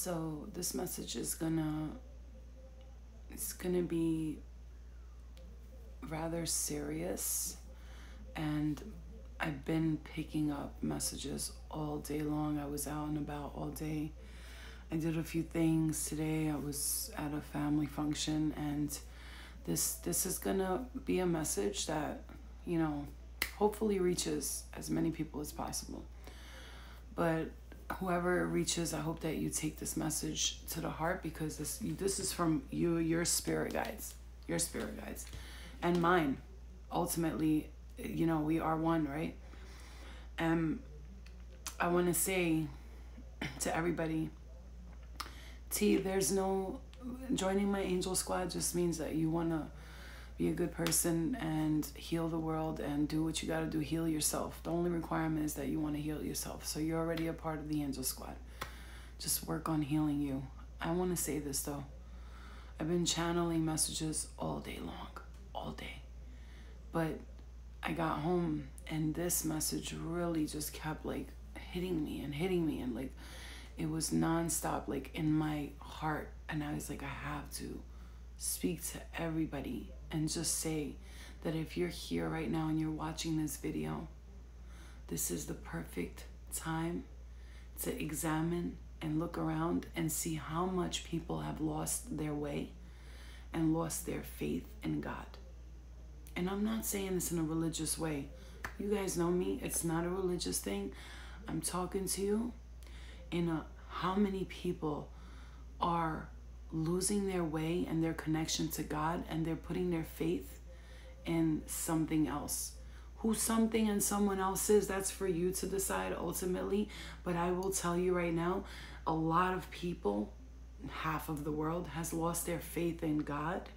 So this message is gonna be rather serious, and I've been picking up messages all day long. I was out and about all day. I did a few things today. I was at a family function, and this is gonna be a message that, hopefully reaches as many people as possible. But whoever it reaches, I hope that you take this message to the heart, because this is from your spirit guides, and mine. Ultimately, we are one, right? And I want to say to everybody, there's no joining my angel squad just means that you want to be a good person and heal the world and do what you got to do, heal yourself. The only requirement is that you want to heal yourself. So you're already a part of the angel squad. Just work on healing you. I want to say this though. I've been channeling messages all day long, all day. But I got home and this message really just kept hitting me and it was nonstop, in my heart. And I was like, I have to speak to everybody and just say that if you're here right now and you're watching this video, this is the perfect time to examine and look around and see how much people have lost their way and lost their faith in God. And I'm not saying this in a religious way. You guys know me. It's not a religious thing. I'm talking to you in how many people are losing their way and their connection to God, and they're putting their faith in something else. Who something and someone else is, that's for you to decide ultimately. But I will tell you right now, a lot of people, half of the world, has lost their faith in God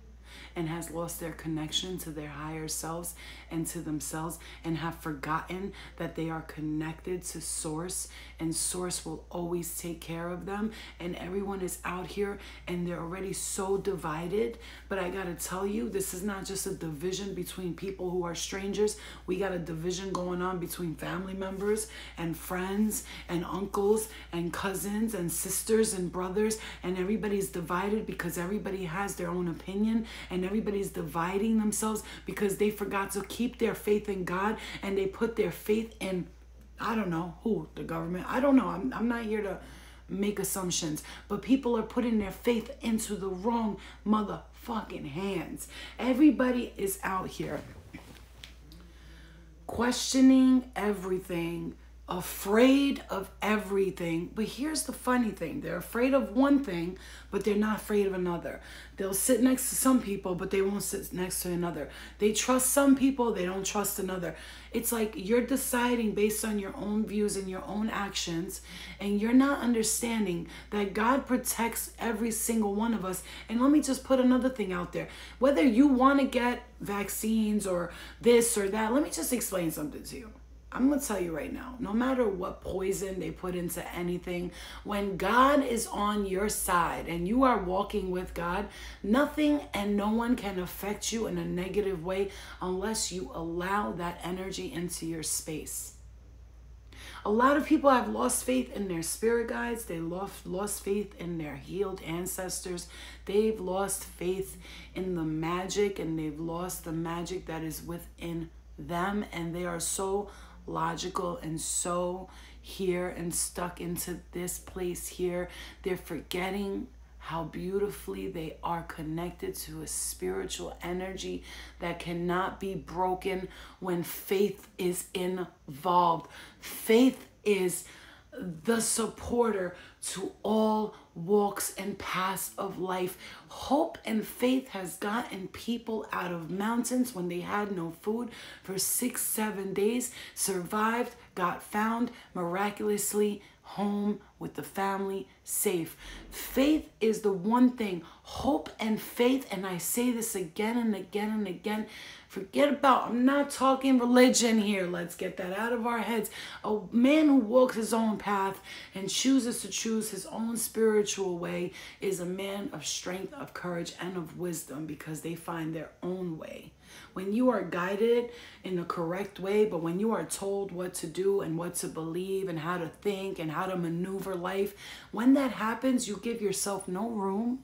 and has lost their connection to their higher selves and to themselves, and have forgotten that they are connected to Source, and Source will always take care of them. And everyone is out here and they're already so divided. But I gotta tell you, this is not just a division between people who are strangers. We got a division going on between family members and friends and uncles and cousins and sisters and brothers, and everybody's divided because everybody has their own opinion, and everybody's dividing themselves because they forgot to keep their faith in God, and they put their faith in, I don't know who, the government. I don't know. I'm not here to make assumptions, but people are putting their faith into the wrong motherfucking hands. Everybody is out here questioning everything, afraid of everything. But here's the funny thing. They're afraid of one thing, but they're not afraid of another. They'll sit next to some people, but they won't sit next to another. They trust some people, they don't trust another. It's like you're deciding based on your own views and your own actions, and you're not understanding that God protects every single one of us. And let me just put another thing out there. Whether you want to get vaccines or this or that, let me just explain something to you. I'm going to tell you right now, no matter what poison they put into anything, when God is on your side and you are walking with God, nothing and no one can affect you in a negative way unless you allow that energy into your space. A lot of people have lost faith in their spirit guides. They lost faith in their healed ancestors. They've lost faith in the magic, and they've lost the magic that is within them, and they are so logical and so here and stuck into this place here. They're forgetting how beautifully they are connected to a spiritual energy that cannot be broken when faith is involved. Faith is the supporter to all walks and paths of life. Hope and faith has gotten people out of mountains when they had no food for 6-7 days, survived, got found miraculously home with the family, safe. Faith is the one thing. Hope and faith, and I say this again and again and again, forget about, I'm not talking religion here. Let's get that out of our heads. A man who walks his own path and chooses to choose his own spiritual way is a man of strength, of courage, and of wisdom, because they find their own way. When you are guided in the correct way, but when you are told what to do and what to believe and how to think and how to maneuver life, when that happens, you give yourself no room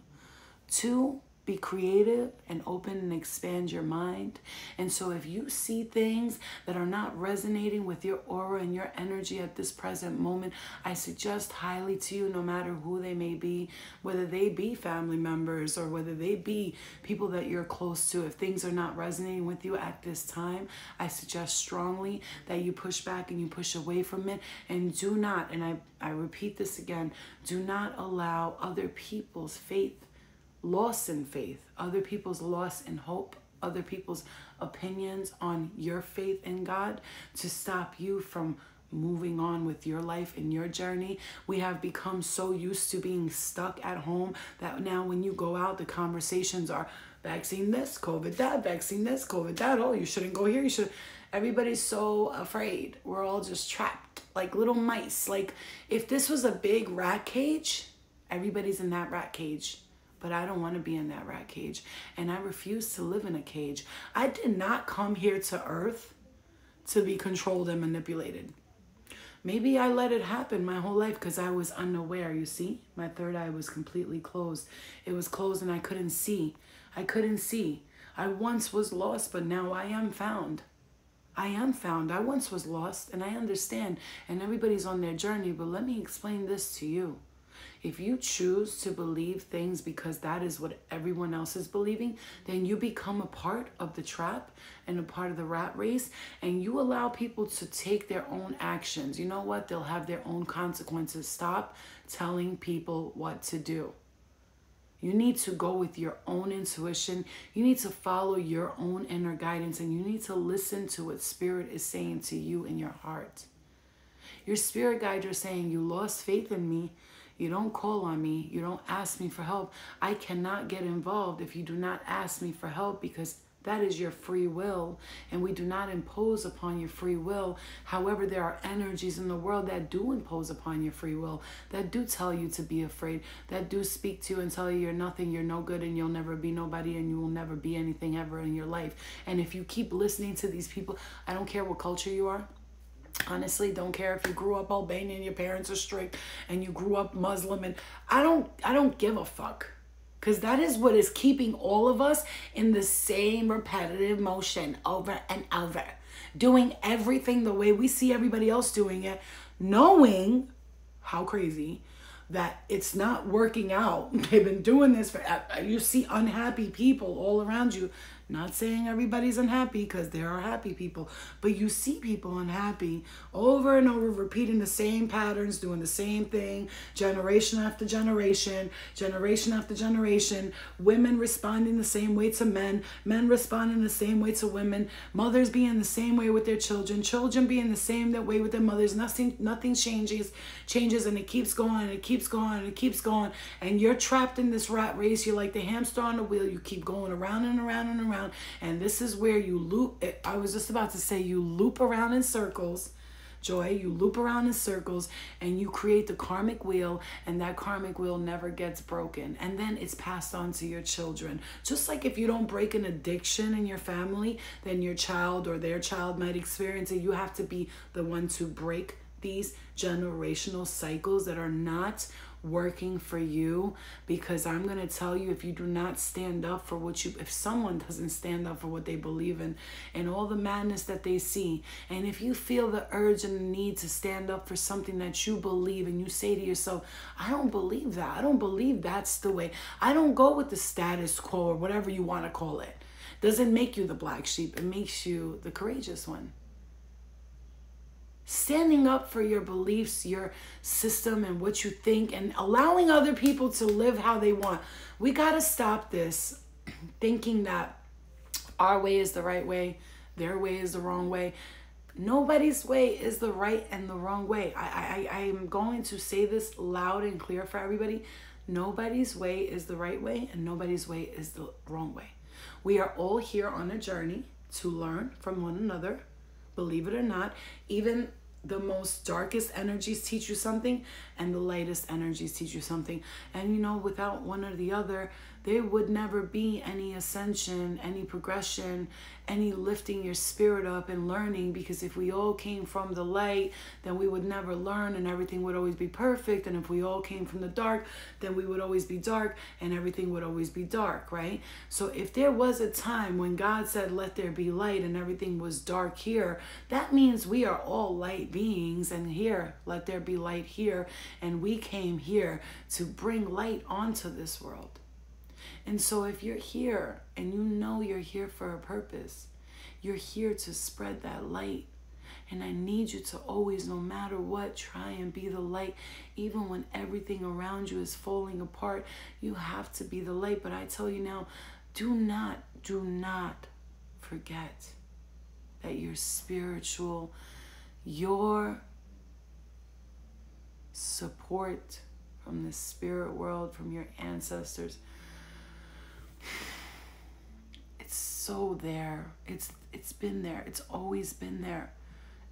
to be creative and open and expand your mind. And so if you see things that are not resonating with your aura and your energy at this present moment, I suggest highly to you, no matter who they may be, whether they be family members or whether they be people that you're close to, if things are not resonating with you at this time, I suggest strongly that you push back and you push away from it. And do not, and I repeat this again, do not allow other people's loss in faith, other people's loss in hope, other people's opinions on your faith in God to stop you from moving on with your life and your journey. We have become so used to being stuck at home that now when you go out, the conversations are vaccine this, COVID that, vaccine this, COVID that. Oh, you shouldn't go here. You should. Everybody's so afraid. We're all just trapped like little mice. Like if this was a big rat cage, everybody's in that rat cage. But I don't want to be in that rat cage. And I refuse to live in a cage. I did not come here to earth to be controlled and manipulated. Maybe I let it happen my whole life because I was unaware, you see? My third eye was completely closed. It was closed and I couldn't see. I couldn't see. I once was lost, but now I am found. I am found. I once was lost and I understand. And everybody's on their journey. But let me explain this to you. If you choose to believe things because that is what everyone else is believing, then you become a part of the trap and a part of the rat race, and you allow people to take their own actions. You know what? They'll have their own consequences. Stop telling people what to do. You need to go with your own intuition. You need to follow your own inner guidance, and you need to listen to what Spirit is saying to you in your heart. Your spirit guides are saying, you lost faith in me. You don't call on me. You don't ask me for help. I cannot get involved if you do not ask me for help, because that is your free will, and we do not impose upon your free will. However, there are energies in the world that do impose upon your free will, that do tell you to be afraid, that do speak to you and tell you you're nothing, you're no good, and you'll never be nobody, and you will never be anything ever in your life. And if you keep listening to these people, I don't care what culture you are. Honestly, don't care if you grew up Albanian, your parents are strict, and you grew up Muslim, and I don't give a fuck. Because that is what is keeping all of us in the same repetitive motion over and over. Doing everything the way we see everybody else doing it, knowing, how crazy, that it's not working out. They've been doing this for, you see unhappy people all around you. Not saying everybody's unhappy, because there are happy people, but you see people unhappy over and over, repeating the same patterns, doing the same thing, generation after generation, generation after generation, women responding the same way to men, men responding the same way to women, mothers being the same way with their children, children being the same way with their mothers. Nothing changes, and it keeps going, and it keeps going, and it keeps going, and you're trapped in this rat race. You're like the hamster on the wheel. You keep going around and around and around. And this is where you loop. I was just about to say, you loop around in circles, Joy. You loop around in circles, and you create the karmic wheel, and that karmic wheel never gets broken. And then it's passed on to your children. Just like if you don't break an addiction in your family, then your child or their child might experience it. You have to be the one to break these generational cycles that are not working for you, because I'm going to tell you, if you do not stand up for what if someone doesn't stand up for what they believe in and all the madness that they see, and if you feel the urge and the need to stand up for something that you believe, and you say to yourself, I don't believe that. I don't believe that's the way. I don't go with the status quo, or whatever you want to call it. Doesn't make you the black sheep. It makes you the courageous one. Standing up for your beliefs, your system, and what you think, and allowing other people to live how they want. We got to stop this thinking that our way is the right way, their way is the wrong way. Nobody's way is the right and the wrong way. I am going to say this loud and clear for everybody. Nobody's way is the right way, and nobody's way is the wrong way. We are all here on a journey to learn from one another. Believe it or not, even the most darkest energies teach you something, and the lightest energies teach you something. And you know, without one or the other, there would never be any ascension, any progression, any lifting your spirit up and learning, because if we all came from the light, then we would never learn and everything would always be perfect. And if we all came from the dark, then we would always be dark and everything would always be dark, right? So if there was a time when God said, let there be light, and everything was dark here, that means we are all light beings, and here, let there be light here, and we came here to bring light onto this world. And so if you're here and you know you're here for a purpose, you're here to spread that light. And I need you to always, no matter what, try and be the light. Even when everything around you is falling apart, you have to be the light. But I tell you now, do not forget that your spiritual, your support from the spirit world, from your ancestors, it's so there. It's been there. It's always been there.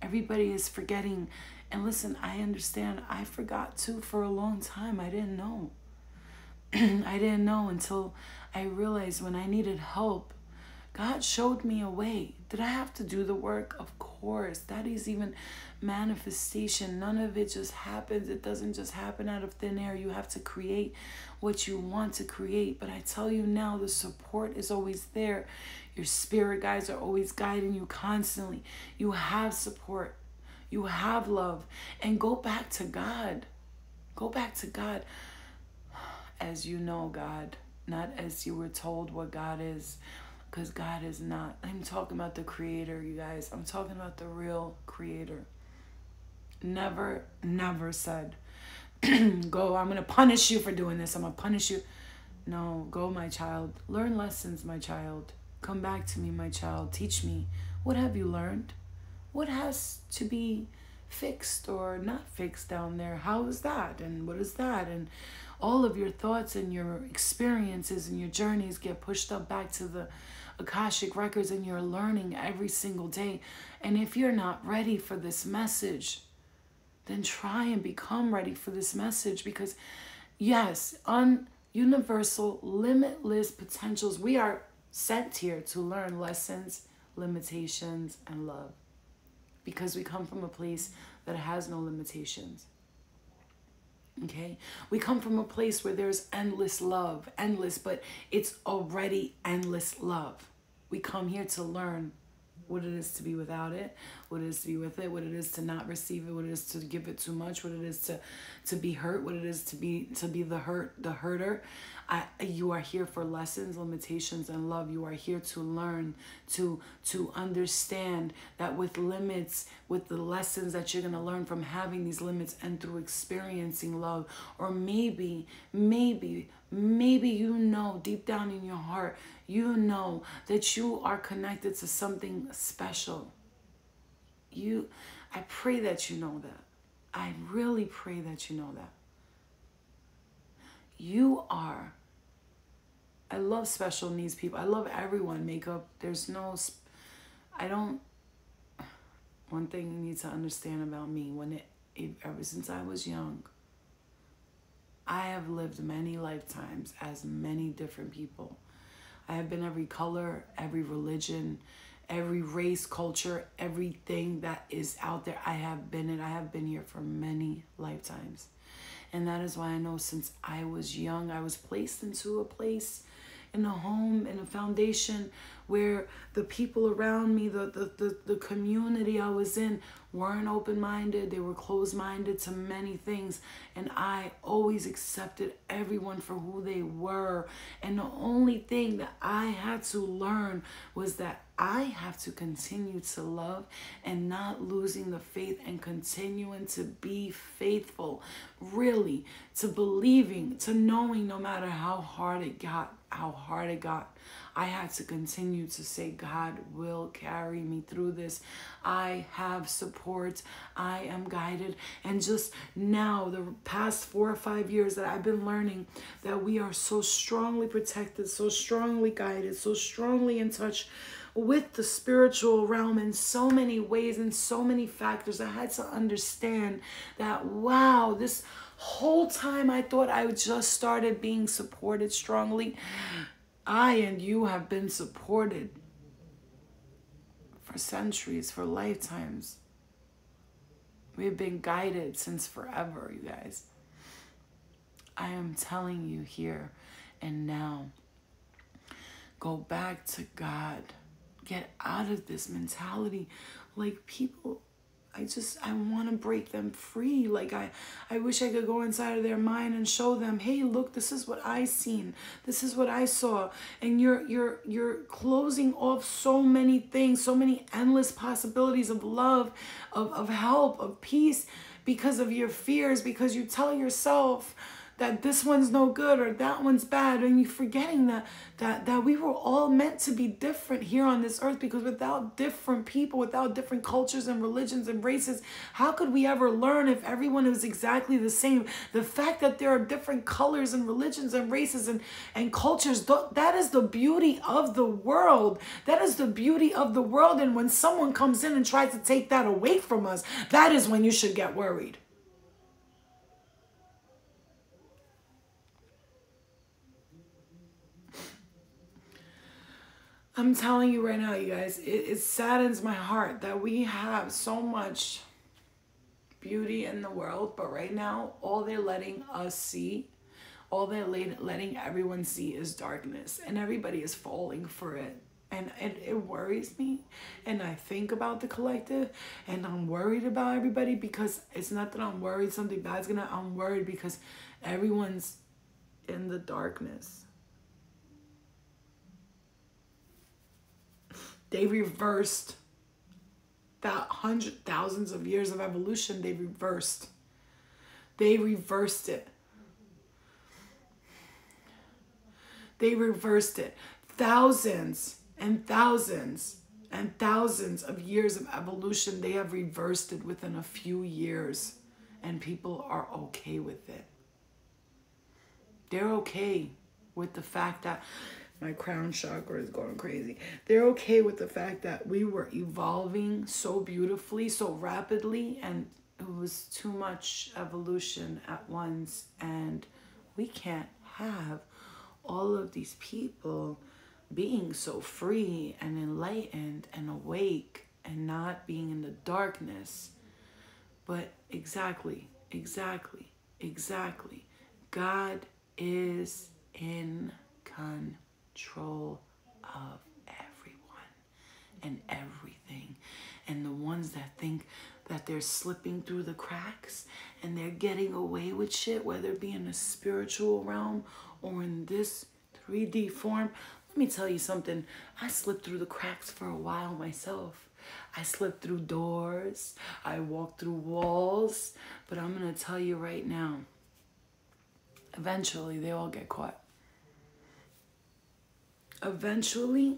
Everybody is forgetting. And listen, I understand. I forgot too for a long time. I didn't know. I didn't know until I realized when I needed help, God showed me a way. Did I have to do the work? Of course. That is even manifestation. None of it just happens. It doesn't just happen out of thin air. You have to create what you want to create. But I tell you now, the support is always there. Your spirit guides are always guiding you constantly. You have support. You have love. And go back to God. Go back to God as you know God, not as you were told what God is. Because God is not. I'm talking about the creator, you guys. I'm talking about the real creator. Never said, go, I'm going to punish you for doing this. I'm going to punish you. No, go, my child. Learn lessons, my child. Come back to me, my child. Teach me. What have you learned? What has to be fixed or not fixed down there? How is that? And what is that? And all of your thoughts and your experiences and your journeys get pushed up back to the Akashic records, and you're learning every single day. And if you're not ready for this message, then try and become ready for this message, because yes, on universal, limitless potentials, we are sent here to learn lessons, limitations, and love, because we come from a place that has no limitations. Okay, we come from a place where there's endless love, endless, but it's already endless love. We come here to learn what it is to be without it, what it is to be with it, what it is to not receive it, what it is to give it too much, what it is to be hurt, what it is to be the hurter. You are here for lessons, limitations, and love. You are here to learn, to understand that with limits, with the lessons that you're going to learn from having these limits and through experiencing love, or maybe you know deep down in your heart, you know that you are connected to something special. I pray that you know that. I really pray that you know that. You are. I love special needs people. I love everyone. Makeup. There's no, one thing you need to understand about me, ever since I was young, I have lived many lifetimes as many different people. I have been every color, every religion, every race, culture, everything that is out there. I have been it. I have been here for many lifetimes. And that is why I know since I was young, I was placed into a place, in a home, in a foundation where the people around me, the community I was in, weren't open-minded. They were closed-minded to many things. And I always accepted everyone for who they were. And the only thing that I had to learn was that I have to continue to love and not losing the faith and continuing to be faithful, really, to believing, to knowing no matter how hard it got, I had to continue to say, God will carry me through this. I have support. I am guided. And just now, the past 4 or 5 years that I've been learning that we are so strongly protected, so strongly guided, so strongly in touch with the spiritual realm in so many ways and so many factors. I had to understand that, wow, this whole time I thought I just started being supported strongly. I and you have been supported for centuries, for lifetimes. We've been guided since forever, you guys. I am telling you here and now, go back to God. Get out of this mentality. Like, people, I want to break them free. Like, I wish I could go inside of their mind and show them, hey, look, this is what I seen. This is what I saw. And you're closing off so many things, so many endless possibilities of love, of help, of peace, because of your fears, because you tell yourself that this one's no good or that one's bad, and you're forgetting that we were all meant to be different here on this earth, because without different people, without different cultures and religions and races, how could we ever learn if everyone is exactly the same? The fact that there are different colors and religions and races and cultures, that is the beauty of the world. That is the beauty of the world. And when someone comes in and tries to take that away from us, that is when you should get worried. I'm telling you right now, you guys, it saddens my heart that we have so much beauty in the world, but right now, all they're letting us see, all they're letting everyone see is darkness, and everybody is falling for it. And it worries me, and I think about the collective, and I'm worried about everybody, because it's not that I'm worried something bad's I'm worried because everyone's in the darkness. They reversed that thousands of years of evolution. They reversed it. They reversed it. Thousands and thousands and thousands of years of evolution, they have reversed it within a few years, and people are okay with it. They're okay with the fact that my crown chakra is going crazy. They're okay with the fact that we were evolving so beautifully, so rapidly, and it was too much evolution at once. And we can't have all of these people being so free and enlightened and awake and not being in the darkness. But exactly. God is in control of everyone and everything. And the ones that think that they're slipping through the cracks and they're getting away with shit, whether it be in a spiritual realm or in this 3D form, let me tell you something. I slipped through the cracks for a while myself. I slipped through doors. I walked through walls. But I'm going to tell you right now, eventually they all get caught. Eventually,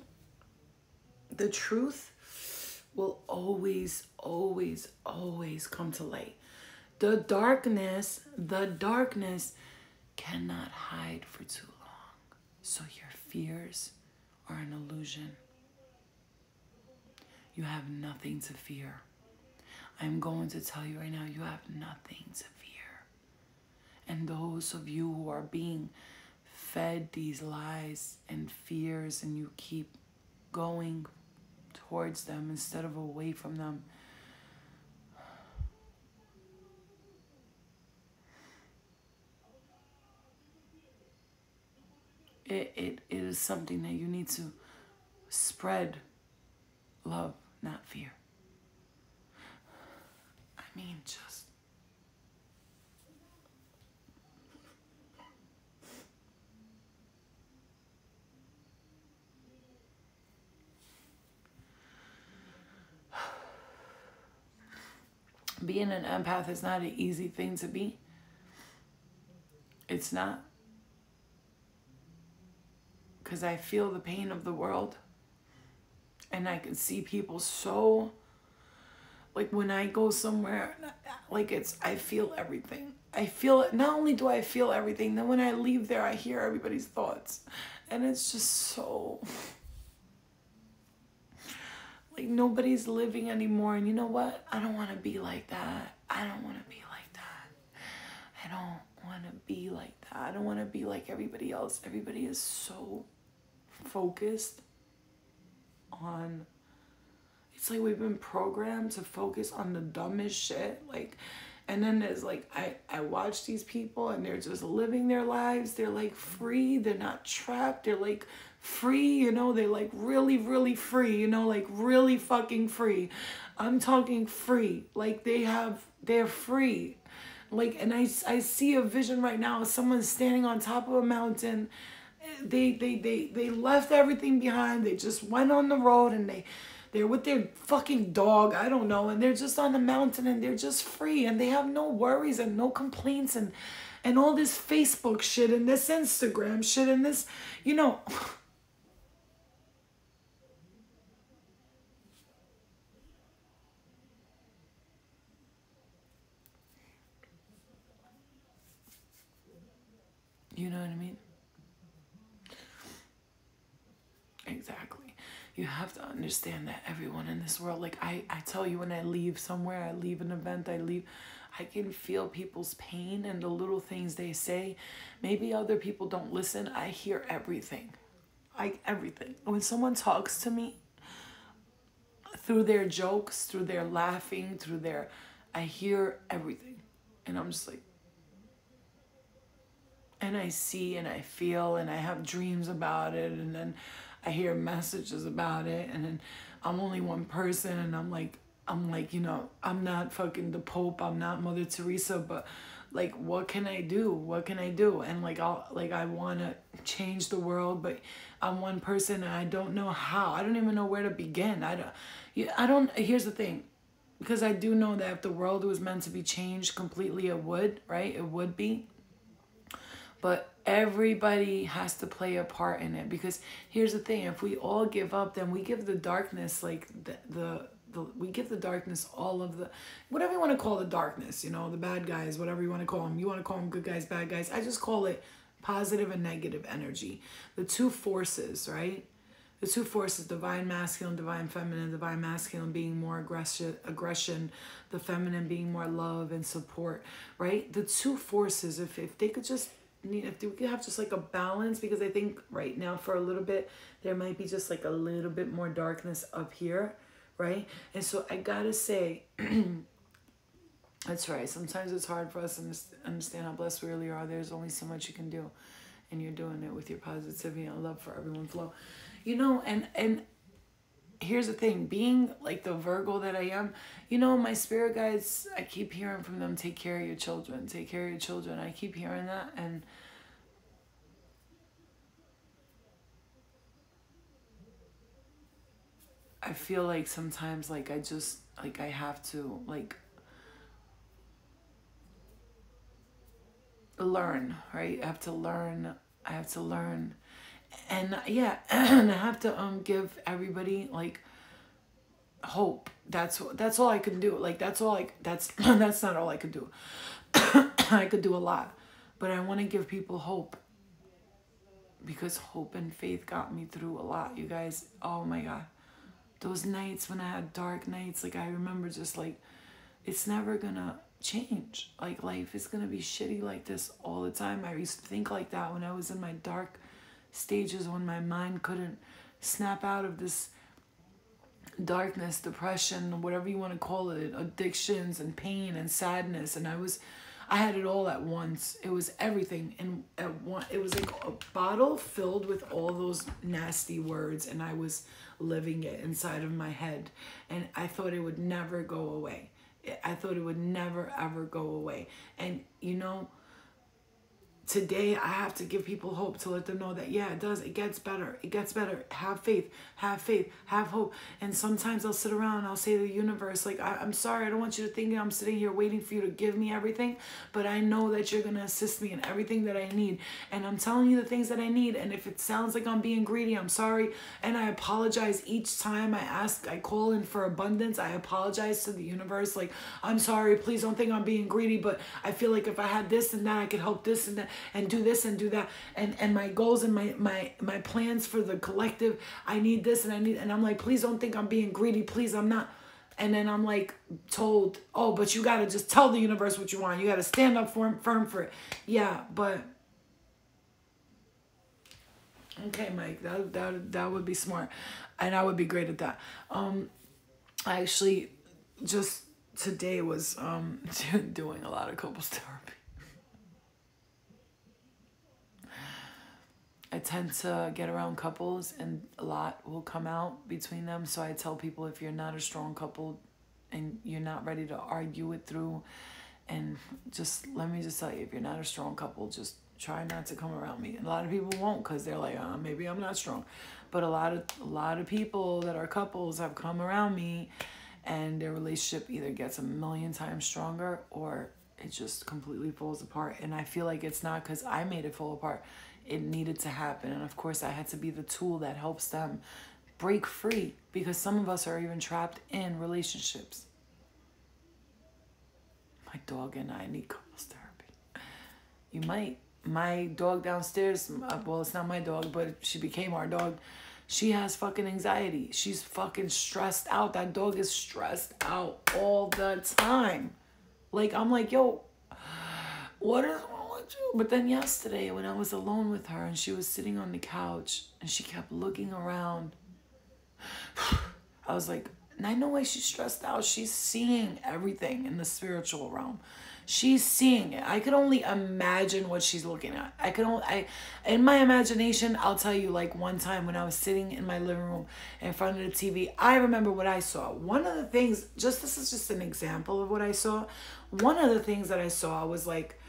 the truth will always come to light. The darkness cannot hide for too long. So your fears are an illusion. You have nothing to fear. I'm going to tell you right now, you have nothing to fear. And those of you who are being fed these lies and fears, and you keep going towards them instead of away from them, it is something that you need to spread love, not fear. I mean, just being an empath is not an easy thing to be. It's not. Because I feel the pain of the world. And I can see people so, like when I go somewhere, like I feel everything. I feel it. Not only do I feel everything, then when I leave there, I hear everybody's thoughts. And it's just so, Like nobody's living anymore. And you know what? I don't want to be like that. I don't want to be like that. I don't want to be like that. I don't want to be like everybody else. Everybody is so focused on, it's like we've been programmed to focus on the dumbest shit. Like, and then there's like, I watch these people and they're just living their lives. They're like free. They're not trapped. They're like free, you know, they're like really, really free, you know, like really fucking free. I'm talking free. Like they're free. Like, and I see a vision right now of someone standing on top of a mountain. They left everything behind. They just went on the road and they're with their fucking dog, I don't know, and they're just on the mountain and they're just free and they have no worries and no complaints and all this Facebook shit and this Instagram shit and this, you know. You know what I mean? Exactly. You have to understand that everyone in this world, like I tell you, when I leave somewhere, I leave an event, I can feel people's pain and the little things they say. Maybe other people don't listen. I hear everything. Everything. When someone talks to me, through their jokes, through their laughing, I hear everything. And I'm just like, and I see and I feel and I have dreams about it, and then I hear messages about it, and then I'm only one person, and I'm like, you know, I'm not fucking the Pope, I'm not Mother Teresa, but like, what can I do? What can I do? And like, I want to change the world, but I'm one person and I don't know how. I don't even know where to begin. Here's the thing, because I do know that if the world was meant to be changed completely, it would, right? It would be. But everybody has to play a part in it, because here's the thing: if we all give up, then we give the darkness, like we give the darkness all of the, whatever you want to call the darkness, you know, the bad guys, whatever you want to call them. You want to call them good guys, bad guys. I just call it positive and negative energy. The two forces, right? The two forces: divine masculine, divine feminine. Divine masculine being more aggression, the feminine being more love and support, right? The two forces, if they could just, if we could have just like a balance, because I think right now for a little bit there might be just like a little bit more darkness up here, right? And so I gotta say, that's right, sometimes it's hard for us to understand how blessed we really are. There's only so much you can do, and you're doing it with your positivity and love for everyone flow, you know. And here's the thing, being like the Virgo that I am, you know, my spirit guides, I keep hearing from them, take care of your children, take care of your children. I keep hearing that, and I feel like sometimes, like, I have to, like, learn, right? I have to learn. And yeah, and I have to give everybody like hope. That's all I can do. Like, that's that's not all I could do. I could do a lot, but I want to give people hope, because hope and faith got me through a lot, you guys. Oh my God, those nights when I had dark nights, like, I remember just like, it's never gonna change. Like, life is gonna be shitty like this all the time. I used to think like that when I was in my dark stages, when my mind couldn't snap out of this darkness, depression, whatever you want to call it, addictions and pain and sadness. And I had it all at once. It was everything. And it was like a bottle filled with all those nasty words, and I was living it inside of my head. And I thought it would never go away. I thought it would never, ever go away. And, you know, today I have to give people hope, to let them know that, yeah, it does. It gets better. It gets better. Have faith, have hope. And sometimes I'll sit around and I'll say to the universe, like, I'm sorry. I don't want you to think I'm sitting here waiting for you to give me everything, but I know that you're going to assist me in everything that I need. And I'm telling you the things that I need. And if it sounds like I'm being greedy, I'm sorry. And I apologize each time I call in for abundance. I apologize to the universe. Like, I'm sorry. Please don't think I'm being greedy, but I feel like if I had this and that, I could help this and that. and do this and do that. And my goals and my plans for the collective, I need this and I'm like, please don't think I'm being greedy. Please, I'm not. And then I'm like told, oh, but you got to just tell the universe what you want. You got to stand up firm for it. Yeah, but okay, Mike, that would be smart. And I would be great at that. I actually just today was doing a lot of couples therapy. I tend to get around couples and a lot will come out between them. So I tell people, if you're not a strong couple and you're not ready to argue it through, and just let me just tell you, if you're not a strong couple, just try not to come around me. And a lot of people won't, because they're like, maybe I'm not strong. But a lot of people that are couples have come around me and their relationship either gets a million times stronger or it just completely falls apart. And I feel like it's not because I made it fall apart. It needed to happen. And of course I had to be the tool that helps them break free, because some of us are even trapped in relationships. My dog and I need couples therapy. You might. My dog downstairs, well, it's not my dog, but she became our dog. She has fucking anxiety. She's fucking stressed out. That dog is stressed out all the time. Like, I'm like, yo, what is wrong with you? But then yesterday when I was alone with her and she was sitting on the couch and she kept looking around, I was like, and I know why she's stressed out. She's seeing everything in the spiritual realm. She's seeing it. I could only imagine what she's looking at. In my imagination, I'll tell you, like one time when I was sitting in my living room in front of the TV, I remember what I saw. One of the things, this is just an example of what I saw. One of the things that I saw was like,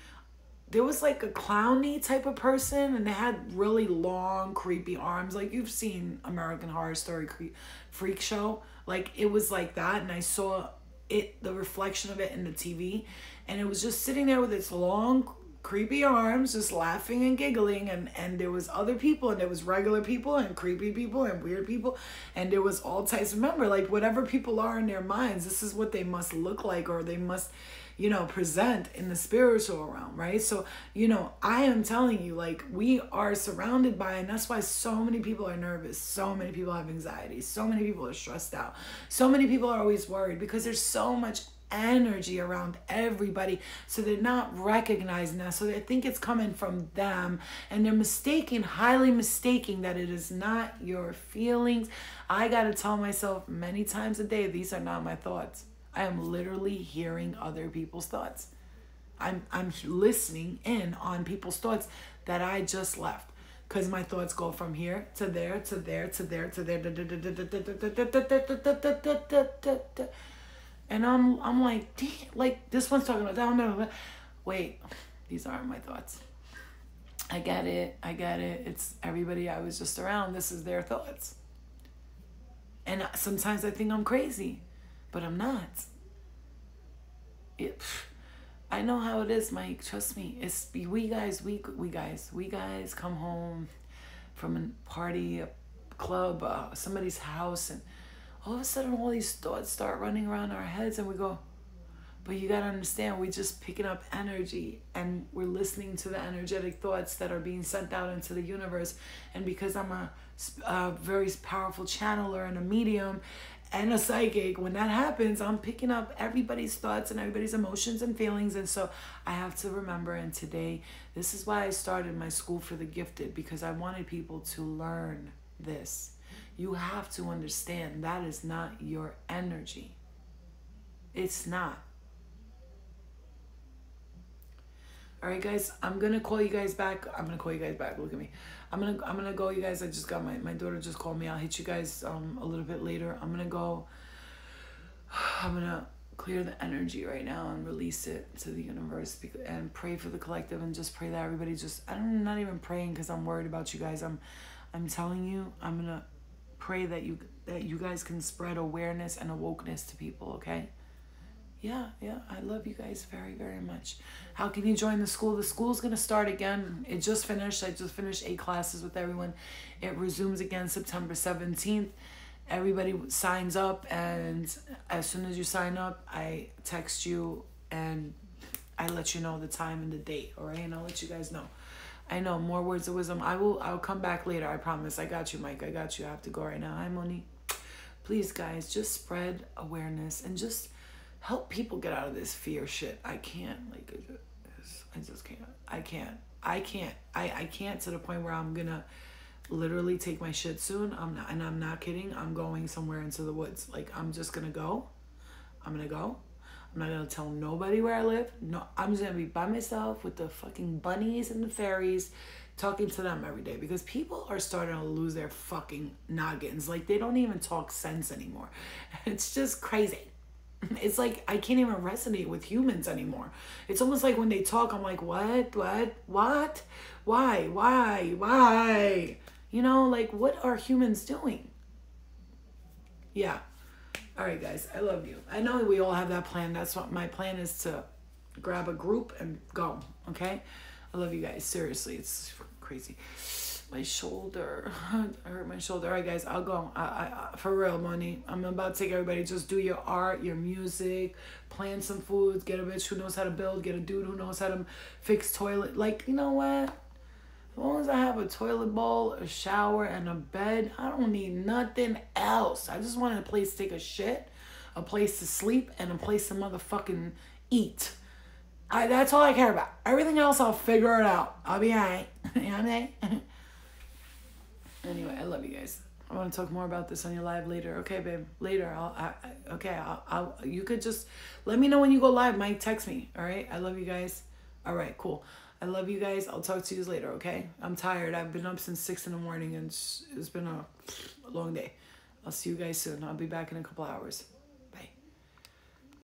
there was like a clowny type of person and they had really long, creepy arms. Like you've seen American Horror Story Freak Show. Like it was like that. And I saw the reflection of it in the TV. And it was just sitting there with its long, creepy arms, just laughing and giggling. And there was other people, and there was regular people and creepy people and weird people. And there was all types. Remember, like whatever people are in their minds, this is what they must look like, or they must, present in the spiritual realm, right? So, I am telling you, like, we are surrounded by, and that's why so many people are nervous. So many people have anxiety. So many people are stressed out. So many people are always worried because there's so much energy around everybody, so they're not recognizing that, so they think it's coming from them, and they're highly mistaking that it is not your feelings. I gotta tell myself many times a day, these are not my thoughts. I am literally hearing other people's thoughts. I'm listening in on people's thoughts that I just left, because my thoughts go from here to there to there to there to there. And I'm like, damn, like this one's talking about that. Wait, these aren't my thoughts. I get it. It's everybody I was just around. This is their thoughts. And sometimes I think I'm crazy, but I'm not. I know how it is, Mike. Trust me. It's we guys come home from a party, a club, somebody's house, and all of a sudden all these thoughts start running around our heads, and we go, but you gotta understand, we're just picking up energy and we're listening to the energetic thoughts that are being sent out into the universe. And because I'm a very powerful channeler and a medium and a psychic, when that happens, I'm picking up everybody's thoughts and everybody's emotions and feelings. And so I have to remember, and today, this is why I started my School for the Gifted, because I wanted people to learn this. You have to understand that is not your energy. It's not. All right, guys, I'm going to call you guys back. Look at me. I'm going to go, you guys. I just got my daughter just called me. I'll hit you guys a little bit later. I'm going to go. I'm going to clear the energy right now and release it to the universe and pray for the collective, and just pray that everybody I'm not even praying because I'm worried about you guys. I'm telling you, I'm going to pray that you guys can spread awareness and awokeness to people, okay? Yeah, I love you guys very, very much. How can you join the school? The school's going to start again. It just finished. I just finished 8 classes with everyone. It resumes again September 17th. Everybody signs up, and as soon as you sign up, I text you, and I let you know the time and the date, all right? And I'll let you guys know. I know, more words of wisdom. I'll come back later, I promise. I got you, Mike. I got you. I have to go right now. Hi, Monique. Please, guys, just spread awareness and just help people get out of this fear shit. I can't, like, I just can't. I can't to the point where I'm gonna literally take my shit soon. I'm not kidding. I'm going somewhere into the woods. Like, I'm just gonna go. I'm gonna go. I'm not gonna tell nobody where I live. No, I'm just gonna be by myself with the fucking bunnies and the fairies, talking to them every day, because people are starting to lose their fucking noggins. Like, they don't even talk sense anymore. It's just crazy. It's like I can't even resonate with humans anymore. It's almost like when they talk, I'm like, what, why? You know, like, what are humans doing? Yeah. All right, guys, I love you. I know we all have that plan. That's what my plan is, to grab a group and go, okay? I love you guys. Seriously, it's crazy. My shoulder. I hurt my shoulder. All right, guys, I'll go. I for real, money. I'm about to take everybody. Just do your art, your music, plan some foods, get a bitch who knows how to build, get a dude who knows how to fix toilet. Like, you know what? As long as I have a toilet bowl, a shower, and a bed, I don't need nothing else. I just wanted a place to take a shit, a place to sleep, and a place to motherfucking eat. That's all I care about. Everything else, I'll figure it out. I'll be alright. You know what I mean? Anyway, I love you guys. I want to talk more about this on your live later. Okay, babe. Later. I'll you could just let me know when you go live. Mike, text me. All right. I love you guys. All right, cool. I love you guys. I'll talk to you later, okay? I'm tired. I've been up since 6 in the morning, and it's been a long day. I'll see you guys soon. I'll be back in a couple hours.